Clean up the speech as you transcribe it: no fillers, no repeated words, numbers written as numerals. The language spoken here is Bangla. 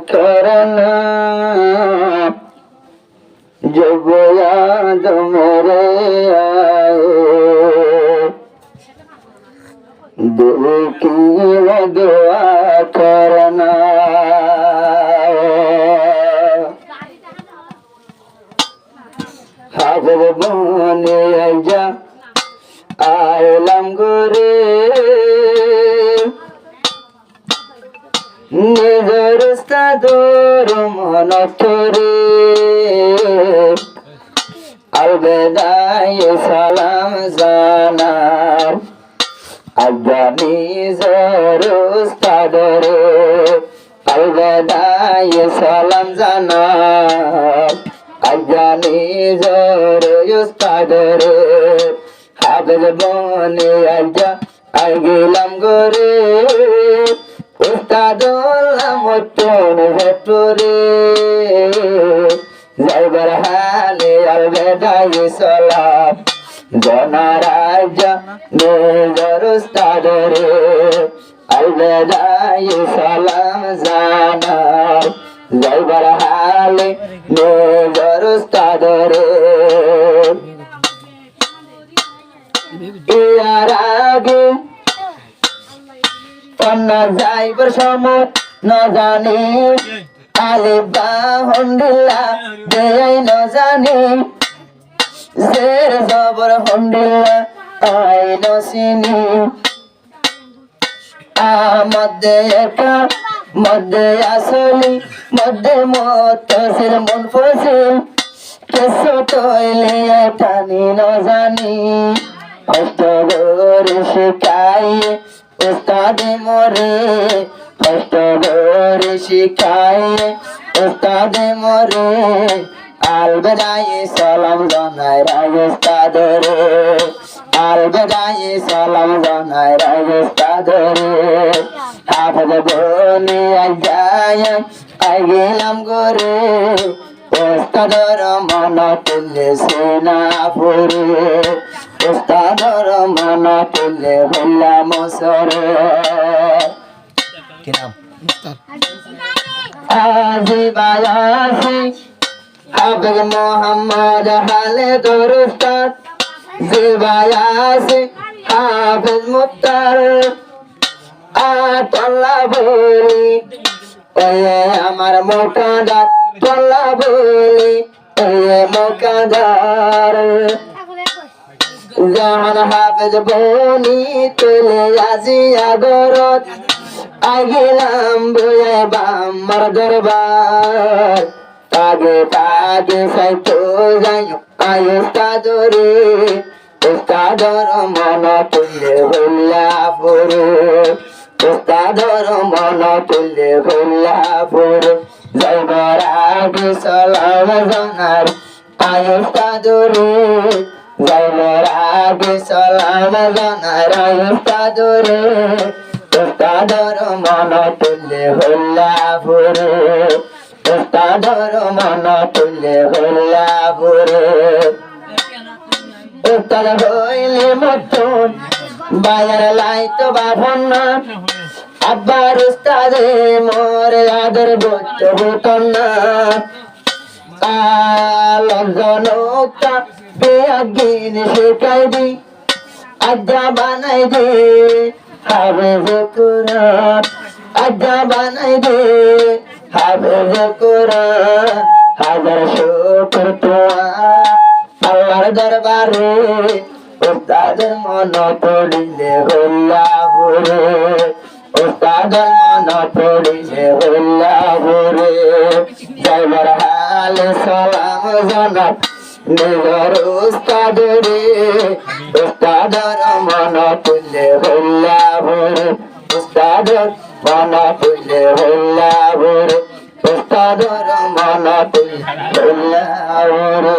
करना जब याद मेरे आए दिल की वो दुआ करना हाफिज बने जा आलम गोरे নিজের উস্তাদর মন করে আলবেদায় সালাম জানার আজ্ঞা নিজের উস্তাদর আলবেদায় সালাম জানার আজ্ঞা নিজের উস্তাদর হাফেজ বনে আজ্ঞা আই গেলাম গোরে উস্তাদুল্লাহ মতন ভেতরে যাইবার হালে আলবেদাই সালাম জনারাজ নিজের উস্তাদরে আলবেদাই সালাম জানার যাইবার হালে নিজের উস্তাদরে ইয়ার আগে না যাইবার সময় না জানি আলিফ বা হন্ডিল্লা দেই না জানি জের জবর হন্ডিল্লা আই না চিনি মধ্যে একা মধ্যে আসলি মধ্যে মতসিল মুনফসিল কেসো তৈলে টানি না জানি কষ্ট করে শিখাই উস্তাদ মোরে কষ্ট করে শিখাই উস্তাদ মোরে আলবেদাই সালাম জানাই রাই উস্তাদ রে আলবেদাই সালাম জানাই রাই উস্তাদ রে হাফেজ বনে আই আই গেলাম গোরে উস্তাদর মন তুলে সেনা ফুরে উস্তাদর মন তুলে হইলাম সরে কি নাম আজি বায়াসি হাফেজ মোহাম্মদ হালে দরুস্তাদ জিবায়াসি হাফেজ মুক্তার আতলা বলি আমার মোকাদার তোলা বলি মোকাদার জাহান হাফেজ বনি তুলে আজি আগরত আগিলাম বয়ে বাম্মার দরবার তাগে তাগে সাইতো যাই আই উস্তাদরে উস্তাদর মন তুলে হইলা পুরে উস্তাদর মন তুলে হইলা পুরে যাইবার আগে সালাম জানার আই উস্তাদরে যাইবার আগে সালাম জানার আই উস্তাদরে উস্তাদর মন তুলে হইলা পুরে উস্তাদর মন তুলে হইলা পুরে উস্তাদ হইলে মতন বায়ার লাইতো বাভন্না আব্বার উস্তাদে মোরে আদর বচ্চ বুকন্না লজ্জনকা বেআগিন শিখাই দি আজ্ঞা বানাই দে হাফেজ কুরআন আজ্ঞা বানাই দে হাফেজ কুরআন হাজার শুকর তোমার আল্লাহর দরবারে উস্তাদের মন পড়িলে হইলা ভরে উস্তাদের মন পড়িলে হইলা ভরে যাইবার হালে সালাম জানার নিজের উস্তাদরে উস্তাদের মন তুলে হইলা ভরে উস্তাদের মন তুলে হইলা ভরে উস্তাদের মন তুলে হইলা ভরে